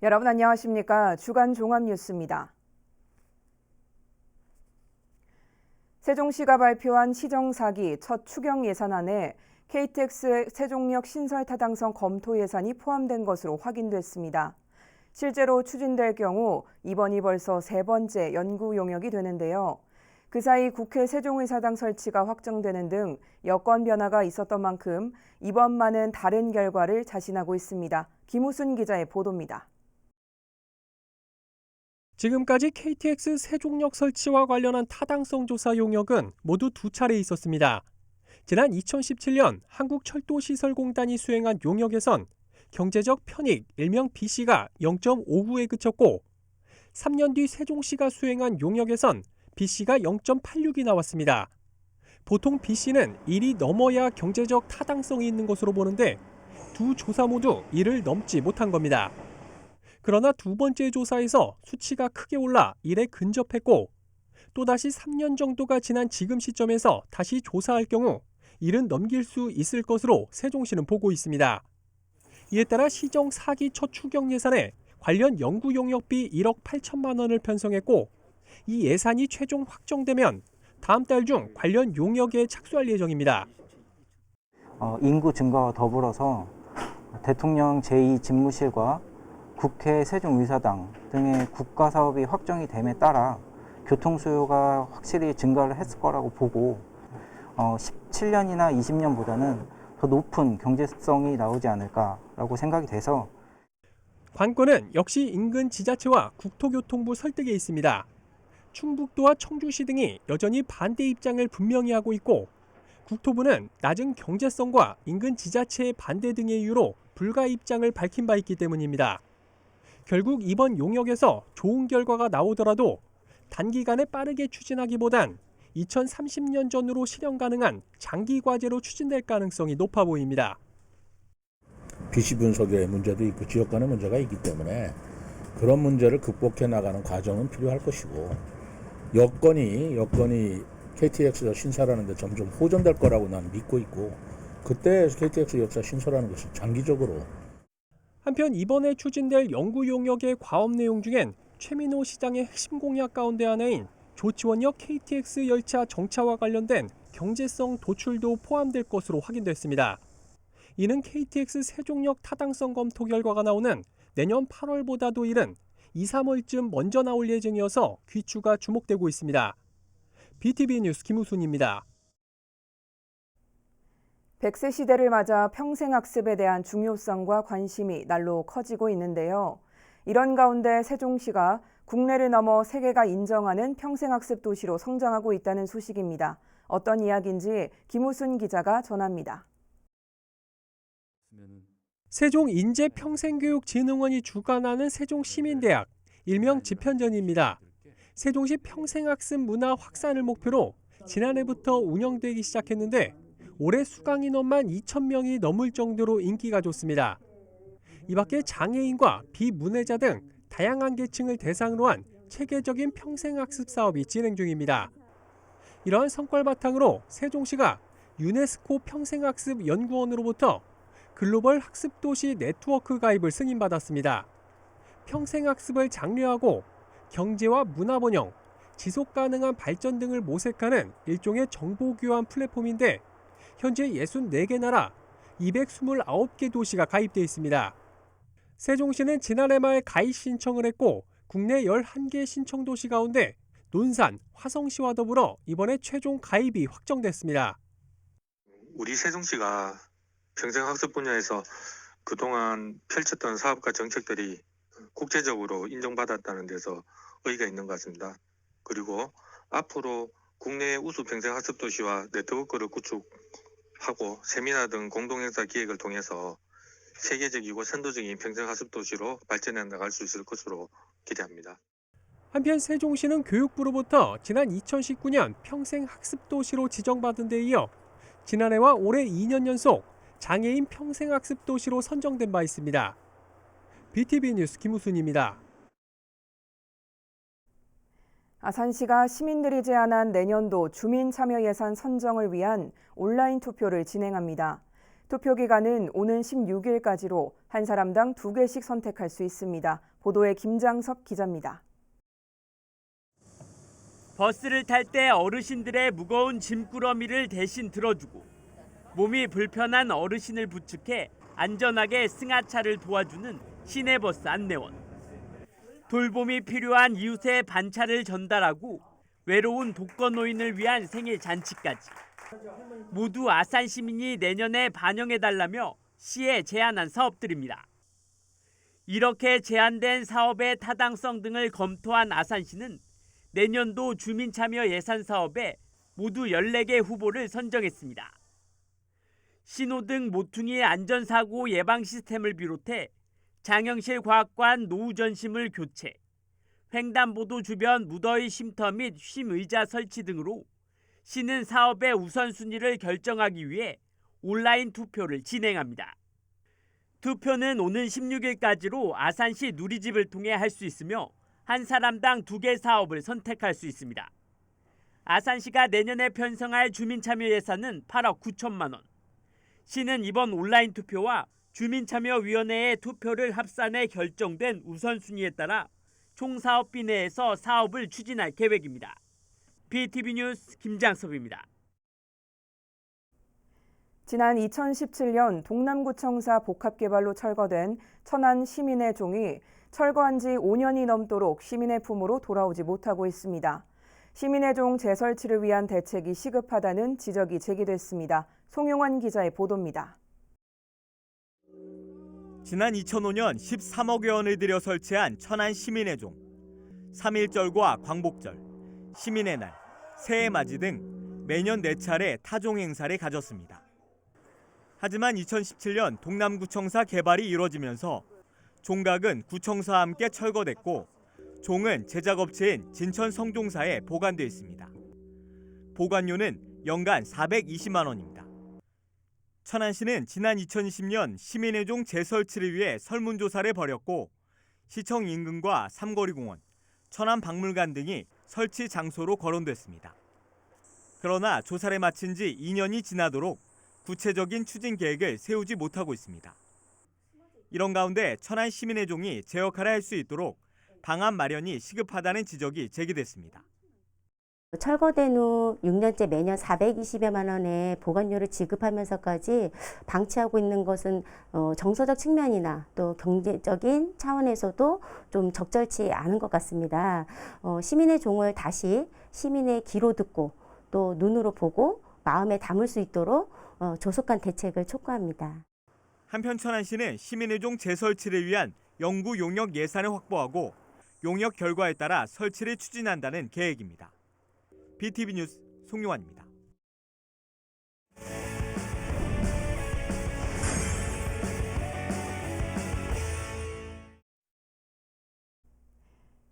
여러분 안녕하십니까? 주간 종합뉴스입니다. 세종시가 발표한 시정 4기 첫 추경 예산안에 KTX 세종역 신설 타당성 검토 예산이 포함된 것으로 확인됐습니다. 실제로 추진될 경우 이번이 벌써 세 번째 연구 용역이 되는데요. 그 사이 국회 세종의사당 설치가 확정되는 등 여건 변화가 있었던 만큼 이번만은 다른 결과를 자신하고 있습니다. 김우순 기자의 보도입니다. 지금까지 KTX 세종역 설치와 관련한 타당성 조사 용역은 모두 두 차례 있었습니다. 지난 2017년 한국철도시설공단이 수행한 용역에선 경제적 편익 일명 BC가 0.59에 그쳤고 3년 뒤 세종시가 수행한 용역에선 BC가 0.86이 나왔습니다. 보통 BC는 1이 넘어야 경제적 타당성이 있는 것으로 보는데 두 조사 모두 1을 넘지 못한 겁니다. 그러나 두 번째 조사에서 수치가 크게 올라 1에 근접했고 또다시 3년 정도가 지난 지금 시점에서 다시 조사할 경우 1은 넘길 수 있을 것으로 세종시는 보고 있습니다. 이에 따라 시정 4기 첫 추경 예산에 관련 연구 용역비 1억 8천만 원을 편성했고 이 예산이 최종 확정되면 다음 달 중 관련 용역에 착수할 예정입니다. 인구 증가와 더불어서 대통령 제2집무실과 국회 세종의사당 등의 국가사업이 확정이 됨에 따라 교통수요가 확실히 증가를 했을 거라고 보고 17년이나 20년보다는 더 높은 경제성이 나오지 않을까라고 생각이 돼서 관건은 역시 인근 지자체와 국토교통부 설득에 있습니다. 충북도와 청주시 등이 여전히 반대 입장을 분명히 하고 있고 국토부는 낮은 경제성과 인근 지자체의 반대 등의 이유로 불가 입장을 밝힌 바 있기 때문입니다. 결국 이번 용역에서 좋은 결과가 나오더라도 단기간에 빠르게 추진하기보단 2030년 전으로 실현 가능한 장기 과제로 추진될 가능성이 높아 보입니다. BC 분석의 문제도 있고 지역 간의 문제가 있기 때문에 그런 문제를 극복해 나가는 과정은 필요할 것이고 여건이 KTX 신설하는 데 점점 호전될 거라고 나는 믿고 있고 그때 KTX 역사 신설하는 것이 장기적으로 한편 이번에 추진될 연구 용역의 과업 내용 중엔 최민호 시장의 핵심 공약 가운데 하나인 조치원역 KTX 열차 정차와 관련된 경제성 도출도 포함될 것으로 확인됐습니다. 이는 KTX 세종역 타당성 검토 결과가 나오는 내년 8월보다도 이른 2, 3월쯤 먼저 나올 예정이어서 귀추가 주목되고 있습니다. BTV 뉴스 김우순입니다. 100세 시대를 맞아 평생학습에 대한 중요성과 관심이 날로 커지고 있는데요. 이런 가운데 세종시가 국내를 넘어 세계가 인정하는 평생학습 도시로 성장하고 있다는 소식입니다. 어떤 이야기인지 김우순 기자가 전합니다. 세종인재평생교육진흥원이 주관하는 세종시민대학, 일명 집현전입니다. 세종시 평생학습 문화 확산을 목표로 지난해부터 운영되기 시작했는데 올해 수강 인원만 2,000명이 넘을 정도로 인기가 좋습니다. 이 밖에 장애인과 비문해자 등 다양한 계층을 대상으로 한 체계적인 평생학습 사업이 진행 중입니다. 이러한 성과를 바탕으로 세종시가 유네스코 평생학습 연구원으로부터 글로벌 학습도시 네트워크 가입을 승인받았습니다. 평생학습을 장려하고 경제와 문화 번영, 지속 가능한 발전 등을 모색하는 일종의 정보 교환 플랫폼인데 현재 64개 나라 229개 도시가 가입돼 있습니다. 세종시는 지난해 말 가입 신청을 했고 국내 11개 신청 도시 가운데 논산, 화성시와 더불어 이번에 최종 가입이 확정됐습니다. 우리 세종시가 평생학습 분야에서 그동안 펼쳤던 사업과 정책들이 국제적으로 인정받았다는 데서 의의가 있는 것 같습니다. 그리고 앞으로 국내 우수 평생학습 도시와 네트워크를 구축하고 세미나 등 공동행사 기획을 통해서 세계적이고 선도적인 평생학습 도시로 발전해 나갈 수 있을 것으로 기대합니다. 한편 세종시는 교육부로부터 지난 2019년 평생학습 도시로 지정받은 데 이어 지난해와 올해 2년 연속 장애인 평생학습 도시로 선정된 바 있습니다. BTV 뉴스 김우순입니다. 아산시가 시민들이 제안한 내년도 주민참여 예산 선정을 위한 온라인 투표를 진행합니다. 투표 기간은 오는 16일까지로 한 사람당 2개씩 선택할 수 있습니다. 보도에 김장섭 기자입니다. 버스를 탈 때 어르신들의 무거운 짐꾸러미를 대신 들어주고 몸이 불편한 어르신을 부축해 안전하게 승하차를 도와주는 시내버스 안내원. 돌봄이 필요한 이웃의 반차를 전달하고 외로운 독거노인을 위한 생일 잔치까지. 모두 아산 시민이 내년에 반영해달라며 시에 제안한 사업들입니다. 이렇게 제안된 사업의 타당성 등을 검토한 아산시는 내년도 주민참여 예산 사업에 모두 14개 후보를 선정했습니다. 신호등 모퉁이 안전사고 예방 시스템을 비롯해 장영실 과학관 노후 전심을 교체, 횡단보도 주변 무더위 쉼터 및 쉼의자 설치 등으로 시는 사업의 우선순위를 결정하기 위해 온라인 투표를 진행합니다. 투표는 오는 16일까지로 아산시 누리집을 통해 할 수 있으며 한 사람당 2개 사업을 선택할 수 있습니다. 아산시가 내년에 편성할 주민참여 예산은 8억 9천만 원. 시는 이번 온라인 투표와 주민참여위원회의 투표를 합산해 결정된 우선순위에 따라 총 사업비 내에서 사업을 추진할 계획입니다. BTV 뉴스 김장섭입니다. 지난 2017년 동남구청사 복합개발로 철거된 천안 시민의 종이 철거한 지 5년이 넘도록 시민의 품으로 돌아오지 못하고 있습니다. 시민의 종 재설치를 위한 대책이 시급하다는 지적이 제기됐습니다. 송용환 기자의 보도입니다. 지난 2005년 13억여 원을 들여 설치한 천안 시민의 종. 3.1절과 광복절, 시민의 날, 새해맞이 등 매년 4차례 타종 행사를 가졌습니다. 하지만 2017년 동남구청사 개발이 이루어지면서 종각은 구청사와 함께 철거됐고 종은 제작업체인 진천성종사에 보관돼 있습니다. 보관료는 연간 420만 원입니다. 천안시는 지난 2020년 시민의 종 재설치를 위해 설문조사를 벌였고 시청 인근과 삼거리공원, 천안박물관 등이 설치 장소로 거론됐습니다. 그러나 조사를 마친 지 2년이 지나도록 구체적인 추진 계획을 세우지 못하고 있습니다. 이런 가운데 천안 시민의 종이 제 역할을 할 수 있도록 방안 마련이 시급하다는 지적이 제기됐습니다. 철거된 후 6년째 매년 420여만 원의 보관료를 지급하면서까지 방치하고 있는 것은 정서적 측면이나 또 경제적인 차원에서도 좀 적절치 않은 것 같습니다. 시민의 종을 다시 시민의 귀로 듣고 또 눈으로 보고 마음에 담을 수 있도록 조속한 대책을 촉구합니다. 한편 천안시는 시민의 종 재설치를 위한 연구 용역 예산을 확보하고 용역 결과에 따라 설치를 추진한다는 계획입니다. BTV 뉴스 송용환입니다.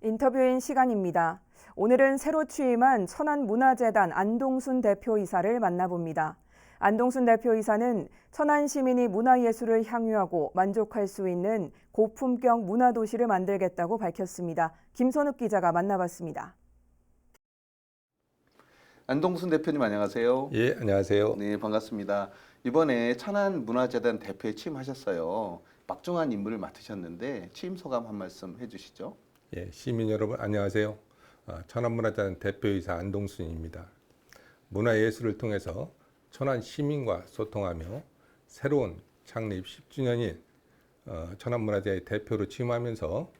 인터뷰인 시간입니다. 오늘은 새로 취임한 천안문화재단 안동순 대표이사를 만나봅니다. 안동순 대표이사는 천안 시민이 문화예술을 향유하고 만족할 수 있는 고품격 문화도시를 만들겠다고 밝혔습니다. 김선욱 기자가 만나봤습니다. 안동순 대표님 안녕하세요. 예, 안녕하세요. 네, 반갑습니다. 이번에 천안문화재단 대표에 취임하셨어요. 막중한 임무를 맡으셨는데 취임 소감 한 말씀 해주시죠. 예, 시민 여러분 안녕하세요. 천안문화재단 대표이사 안동순입니다. 문화예술을 통해서 천안 시민과 소통하며 새로운 창립 10주년인 천안문화재의 대표로 취임하면서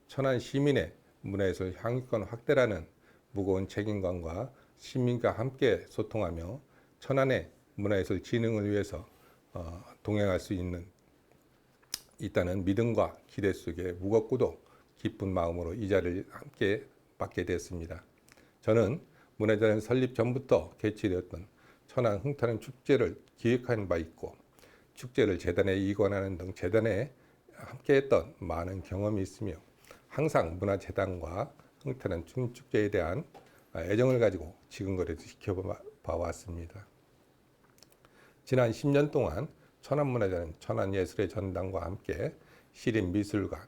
천안 시민의 문화예술 향유권 확대라는 무거운 책임감과 시민과 함께 소통하며 천안의 문화예술 진흥을 위해서 동행할 수 있다는 믿음과 기대 속에 무겁고도 기쁜 마음으로 이 자리를 함께 맡게 되었습니다. 저는 문화재단 설립 전부터 개최되었던 천안 흥타는 축제를 기획한 바 있고 축제를 재단에 이관하는 등 재단에 함께했던 많은 경험이 있으며 항상 문화재단과 흥타는 축제에 대한 애정을 가지고 지금까지도 지켜봐 왔습니다. 지난 10년 동안 천안문화재단은 천안예술의 전당과 함께 시립미술관,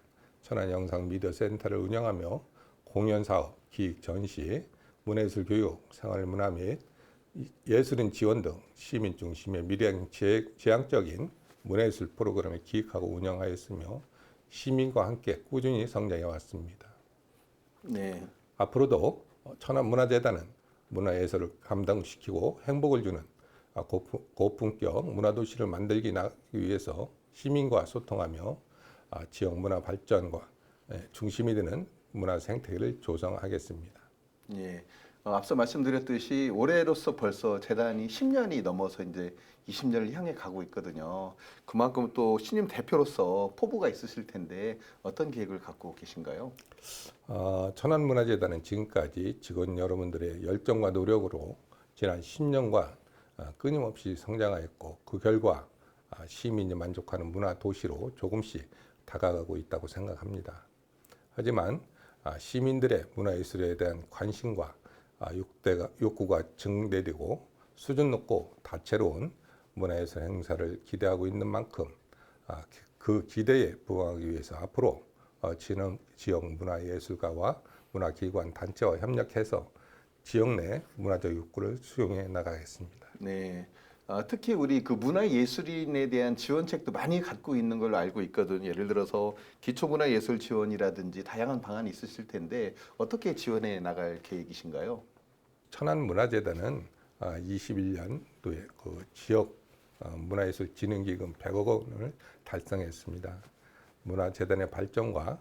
천안영상미디어센터를 운영하며 공연사업, 기획 전시, 문화예술 교육, 생활문화 및 예술인 지원 등 시민 중심의 미래형 지향적인 문화예술 프로그램을 기획하고 운영하였으며 시민과 함께 꾸준히 성장해 왔습니다. 네. 앞으로도 천안문화재단은 문화예술을 감당시키고 행복을 주는 고품격 문화도시를 만들기 위해서 시민과 소통하며 지역 문화 발전과 중심이 되는 문화 생태계를 조성하겠습니다. 예. 앞서 말씀드렸듯이 올해로서 벌써 재단이 10년이 넘어서 이제 20년을 향해 가고 있거든요. 그만큼 또 신임 대표로서 포부가 있으실 텐데 어떤 계획을 갖고 계신가요? 천안문화재단은 지금까지 직원 여러분들의 열정과 노력으로 지난 10년간 끊임없이 성장하였고 그 결과 시민이 만족하는 문화도시로 조금씩 다가가고 있다고 생각합니다. 하지만 시민들의 문화예술에 대한 관심과 욕구가 증대되고 수준 높고 다채로운 문화예술 행사를 기대하고 있는 만큼 그 기대에 부응하기 위해서 앞으로 지역 문화예술가와 문화기관 단체와 협력해서 지역 내 문화적 욕구를 수용해 나가겠습니다. 네. 특히 우리 그 문화예술인에 대한 지원책도 많이 갖고 있는 걸로 알고 있거든요. 예를 들어서 기초문화예술 지원이라든지 다양한 방안이 있으실 텐데 어떻게 지원해 나갈 계획이신가요? 천안문화재단은 21년도에 그 지역 문화예술진흥기금 100억 원을 달성했습니다. 문화재단의 발전과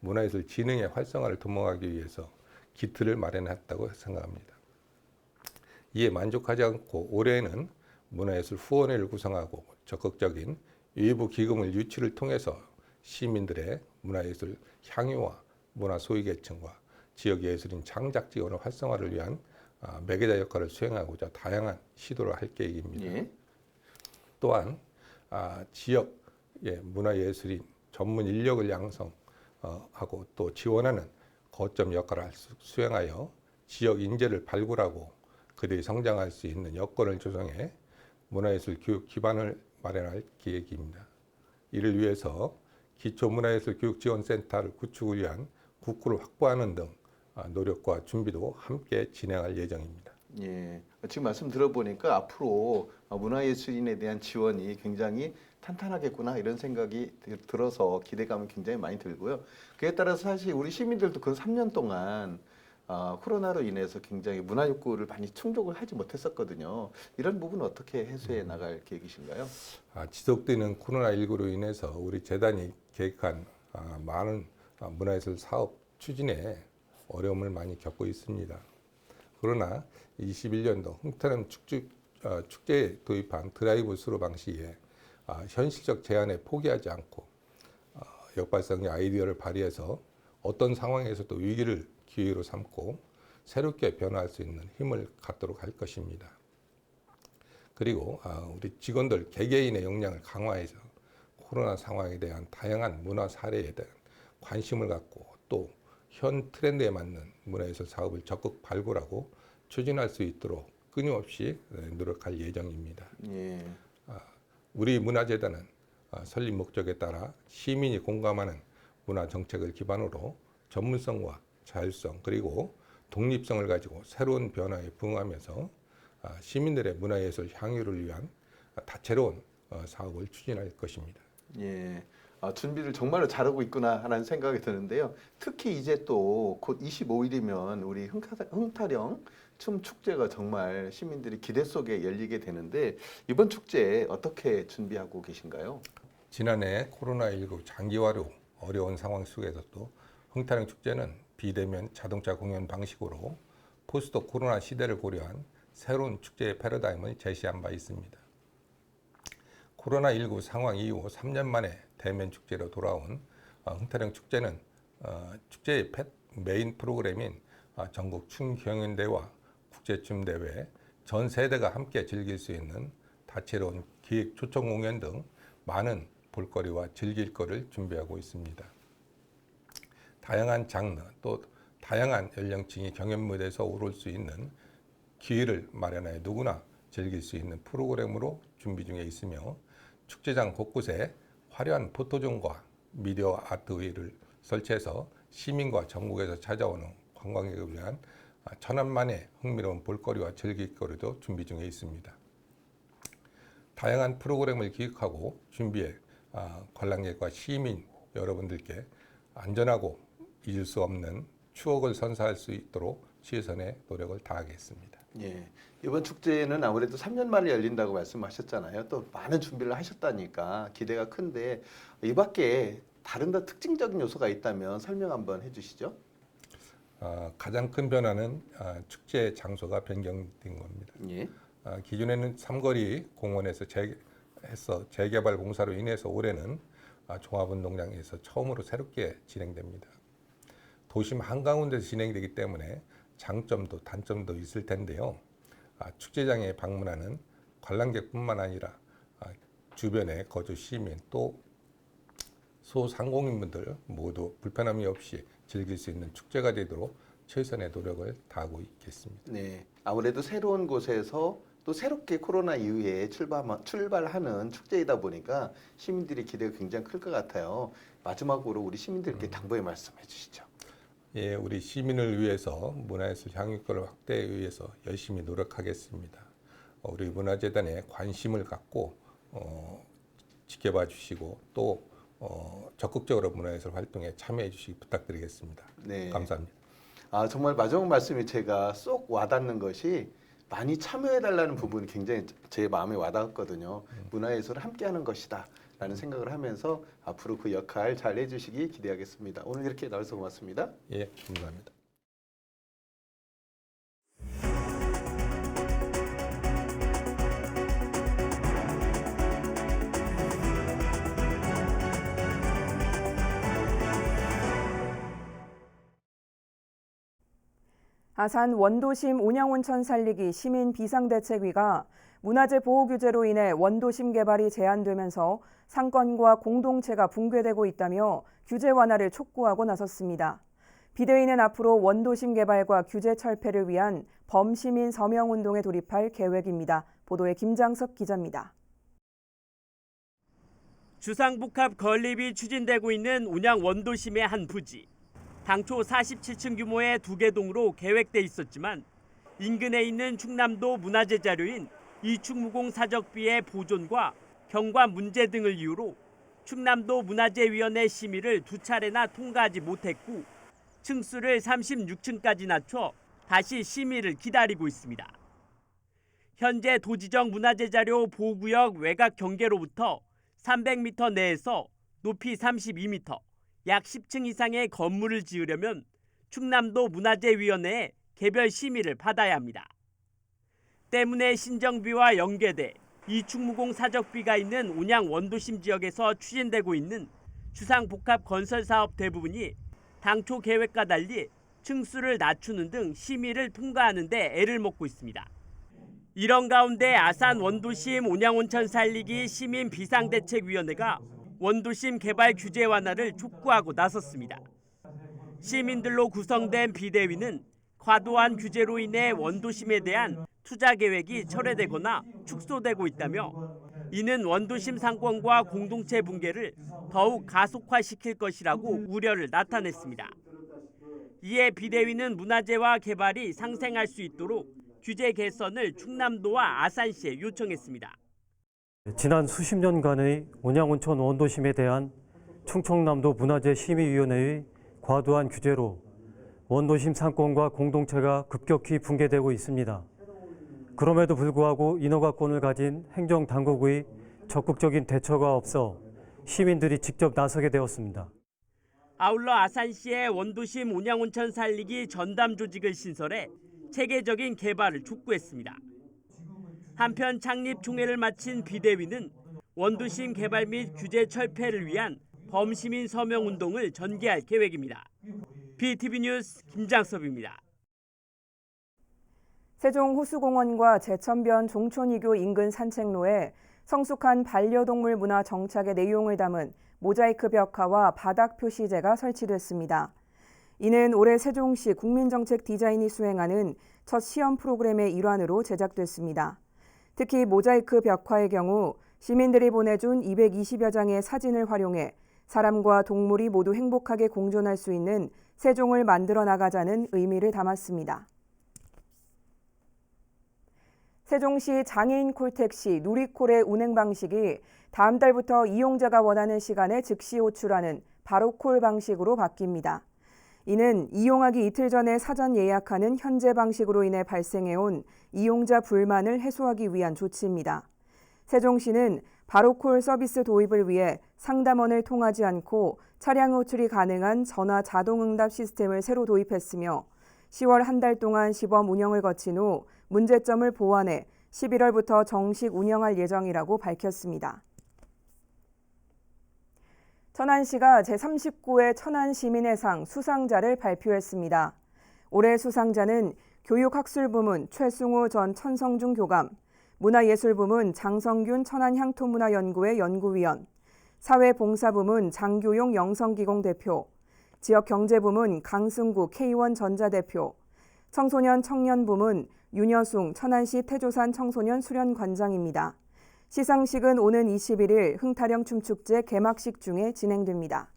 문화예술 진흥의 활성화를 도모하기 위해서 기틀을 마련했다고 생각합니다. 이에 만족하지 않고 올해에는 문화예술 후원회를 구성하고 적극적인 외부 기금을 유치를 통해서 시민들의 문화예술 향유와 문화 소외계층과 지역예술인 창작 지원의 활성화를 위한 매개자 역할을 수행하고자 다양한 시도를 할 계획입니다. 예. 또한 지역의 문화예술인 전문 인력을 양성하고 또 지원하는 거점 역할을 수행하여 지역 인재를 발굴하고 그들이 성장할 수 있는 여건을 조성해 문화예술 교육 기반을 마련할 계획입니다. 이를 위해서 기초문화예술 교육지원센터를 구축을 위한 국구를 확보하는 등 노력과 준비도 함께 진행할 예정입니다. 예. 지금 말씀 들어보니까 앞으로 문화예술인에 대한 지원이 굉장히 탄탄하겠구나 이런 생각이 들어서 기대감이 굉장히 많이 들고요. 그에 따라서 사실 우리 시민들도 그 3년 동안 코로나로 인해서 굉장히 문화 욕구를 많이 충족을 하지 못했었거든요. 이런 부분은 어떻게 해소해 나갈 계획이신가요? 지속되는 코로나19로 인해서 우리 재단이 계획한 많은 문화예술 사업 추진에 어려움을 많이 겪고 있습니다. 그러나 21년도 흥타령 축제에 도입한 드라이브 스루 방식에 현실적 제한에 포기하지 않고 역발상의 아이디어를 발휘해서 어떤 상황에서도 위기를 기회로 삼고 새롭게 변화할 수 있는 힘을 갖도록 할 것입니다. 그리고 우리 직원들 개개인의 역량을 강화해서 코로나 상황에 대한 다양한 문화 사례에 대한 관심을 갖고 또 현 트렌드에 맞는 문화예술 사업을 적극 발굴하고 추진할 수 있도록 끊임없이 노력할 예정입니다. 예. 우리 문화재단은 설립 목적에 따라 시민이 공감하는 문화 정책을 기반으로 전문성과 자율성 그리고 독립성을 가지고 새로운 변화에 부응하면서 시민들의 문화예술 향유를 위한 다채로운 사업을 추진할 것입니다. 예. 준비를 정말로 잘하고 있구나 하는 생각이 드는데요. 특히 이제 또 곧 25일이면 우리 흥타령 춤 축제가 정말 시민들이 기대 속에 열리게 되는데 이번 축제 어떻게 준비하고 계신가요? 지난해 코로나19 장기화로 어려운 상황 속에서도 흥타령 축제는 비대면 자동차 공연 방식으로 포스트 코로나 시대를 고려한 새로운 축제의 패러다임을 제시한 바 있습니다. 코로나19 상황 이후 3년 만에 대면 축제로 돌아온 흥타령 축제는 축제의 메인 프로그램인 전국 춤 경연대회와 국제춤 대회, 전 세대가 함께 즐길 수 있는 다채로운 기획 초청 공연 등 많은 볼거리와 즐길거리를 준비하고 있습니다. 다양한 장르 또 다양한 연령층이 경연 무대에서 오를 수 있는 기회를 마련하여 누구나 즐길 수 있는 프로그램으로 준비 중에 있으며 축제장 곳곳에 화려한 포토존과 미디어 아트웨이를 설치해서 시민과 전국에서 찾아오는 관광객을 위한 천안만의 흥미로운 볼거리와 즐길거리도 준비 중에 있습니다. 다양한 프로그램을 기획하고 준비해 관람객과 시민 여러분들께 안전하고 잊을 수 없는 추억을 선사할 수 있도록 최선의 노력을 다하겠습니다. 예, 이번 축제는 아무래도 3년 만에 열린다고 말씀하셨잖아요. 또 많은 준비를 하셨다니까 기대가 큰데 이 밖에 다른 더 특징적인 요소가 있다면 설명 한번 해주시죠. 가장 큰 변화는 축제 장소가 변경된 겁니다. 예. 기존에는 삼거리 공원에서 재개발 공사로 인해서 올해는 종합운동장에서 처음으로 새롭게 진행됩니다. 도심 한가운데서 진행되기 때문에 장점도 단점도 있을 텐데요. 축제장에 방문하는 관람객뿐만 아니라 주변의 거주 시민 또 소상공인분들 모두 불편함이 없이 즐길 수 있는 축제가 되도록 최선의 노력을 다하고 있겠습니다. 네, 아무래도 새로운 곳에서 또 새롭게 코로나 이후에 출발하는 축제이다 보니까 시민들의 기대가 굉장히 클 것 같아요. 마지막으로 우리 시민들께 당부의 말씀해 주시죠. 예, 우리 시민을 위해서 문화예술 향유권을 확대에 위해서 열심히 노력하겠습니다. 우리 문화재단에 관심을 갖고 지켜봐 주시고 또 적극적으로 문화예술 활동에 참여해 주시기 부탁드리겠습니다. 네. 감사합니다. 정말 마지막 말씀이 제가 쏙 와닿는 것이 많이 참여해달라는 부분이 굉장히 제 마음에 와닿았거든요. 문화예술을 함께하는 것이다 라는 생각을 하면서 앞으로 그 역할 잘 해주시기 기대하겠습니다. 오늘 이렇게 나와서 고맙습니다. 예, 감사합니다. 아산 원도심 온양온천 살리기 시민 비상대책위가 문화재 보호 규제로 인해 원도심 개발이 제한되면서 상권과 공동체가 붕괴되고 있다며 규제 완화를 촉구하고 나섰습니다. 비대위는 앞으로 원도심 개발과 규제 철폐를 위한 범시민 서명운동에 돌입할 계획입니다. 보도에 김장석 기자입니다. 주상복합 건립이 추진되고 있는 온양 원도심의 한 부지. 당초 47층 규모의 2개 동으로 계획돼 있었지만 인근에 있는 충남도 문화재 자료인 이충무공 사적비의 보존과 경관 문제 등을 이유로 충남도 문화재위원회 심의를 2차례나 통과하지 못했고 층수를 36층까지 낮춰 다시 심의를 기다리고 있습니다. 현재 도지정 문화재 자료 보호구역 외곽 경계로부터 300m 내에서 높이 32m, 약 10층 이상의 건물을 지으려면 충남도 문화재위원회에 개별 심의를 받아야 합니다. 때문에 신정비와 연계돼 이충무공 사적비가 있는 온양 원도심 지역에서 추진되고 있는 주상복합 건설 사업 대부분이 당초 계획과 달리 층수를 낮추는 등 심의를 통과하는 데 애를 먹고 있습니다. 이런 가운데 아산 원도심 온양온천 살리기 시민 비상대책위원회가 원도심 개발 규제 완화를 촉구하고 나섰습니다. 시민들로 구성된 비대위는 과도한 규제로 인해 원도심에 대한 투자 계획이 철회되거나 축소되고 있다며 이는 원도심 상권과 공동체 붕괴를 더욱 가속화시킬 것이라고 우려를 나타냈습니다. 이에 비대위는 문화재와 개발이 상생할 수 있도록 규제 개선을 충남도와 아산시에 요청했습니다. 지난 수십 년간의 온양온천 원도심에 대한 충청남도 문화재심의위원회의 과도한 규제로 원도심 상권과 공동체가 급격히 붕괴되고 있습니다. 그럼에도 불구하고 인허가권을 가진 행정당국의 적극적인 대처가 없어 시민들이 직접 나서게 되었습니다. 아울러 아산시의 원도심 온양온천 살리기 전담 조직을 신설해 체계적인 개발을 촉구했습니다. 한편 창립 총회를 마친 비대위는 원도심 개발 및 규제 철폐를 위한 범시민 서명 운동을 전개할 계획입니다. BTV 뉴스 김장섭입니다. 세종 호수공원과 제천변 종촌이교 인근 산책로에 성숙한 반려동물 문화 정착의 내용을 담은 모자이크 벽화와 바닥 표시재가 설치됐습니다. 이는 올해 세종시 국민정책 디자인이 수행하는 첫 시험 프로그램의 일환으로 제작됐습니다. 특히 모자이크 벽화의 경우 시민들이 보내준 220여 장의 사진을 활용해 사람과 동물이 모두 행복하게 공존할 수 있는 세종을 만들어 나가자는 의미를 담았습니다. 세종시 장애인 콜택시 누리콜의 운행 방식이 다음 달부터 이용자가 원하는 시간에 즉시 호출하는 바로콜 방식으로 바뀝니다. 이는 이용하기 이틀 전에 사전 예약하는 현재 방식으로 인해 발생해온 이용자 불만을 해소하기 위한 조치입니다. 세종시는 바로콜 서비스 도입을 위해 상담원을 통하지 않고 차량 호출이 가능한 전화 자동응답 시스템을 새로 도입했으며 10월 한 달 동안 시범 운영을 거친 후 문제점을 보완해 11월부터 정식 운영할 예정이라고 밝혔습니다. 천안시가 제39회 천안시민의상 수상자를 발표했습니다. 올해 수상자는 교육학술부문 최승우 전 천성중 교감, 문화예술부문 장성균 천안향토문화연구회 연구위원, 사회봉사부문 장교용 영성기공 대표, 지역경제부문 강승구 K1전자 대표, 청소년 청년부문 윤여숭 천안시 태조산 청소년 수련관장입니다. 시상식은 오는 21일 흥타령 춤축제 개막식 중에 진행됩니다.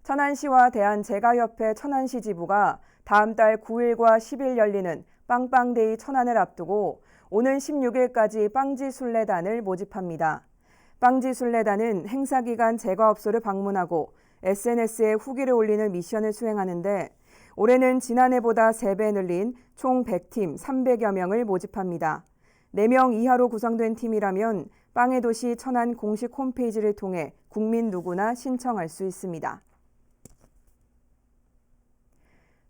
천안시와 대한제과협회 천안시 지부가 다음 달 9일과 10일 열리는 빵빵데이 천안을 앞두고 오는 16일까지 빵지순례단을 모집합니다. 빵지순례단은 행사 기간 제과업소를 방문하고 SNS에 후기를 올리는 미션을 수행하는데 올해는 지난해보다 3배 늘린 총 100팀 300여 명을 모집합니다. 4명 이하로 구성된 팀이라면 빵의 도시 천안 공식 홈페이지를 통해 국민 누구나 신청할 수 있습니다.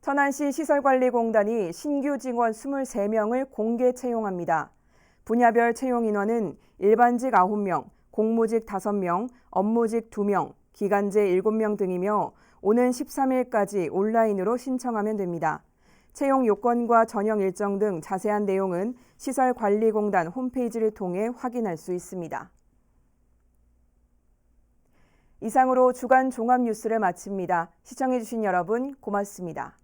천안시 시설관리공단이 신규 직원 23명을 공개 채용합니다. 분야별 채용 인원은 일반직 9명, 공무직 5명, 업무직 2명, 기간제 7명 등이며 오는 13일까지 온라인으로 신청하면 됩니다. 채용 요건과 전형 일정 등 자세한 내용은 시설관리공단 홈페이지를 통해 확인할 수 있습니다. 이상으로 주간 종합 뉴스를 마칩니다. 시청해주신 여러분 고맙습니다.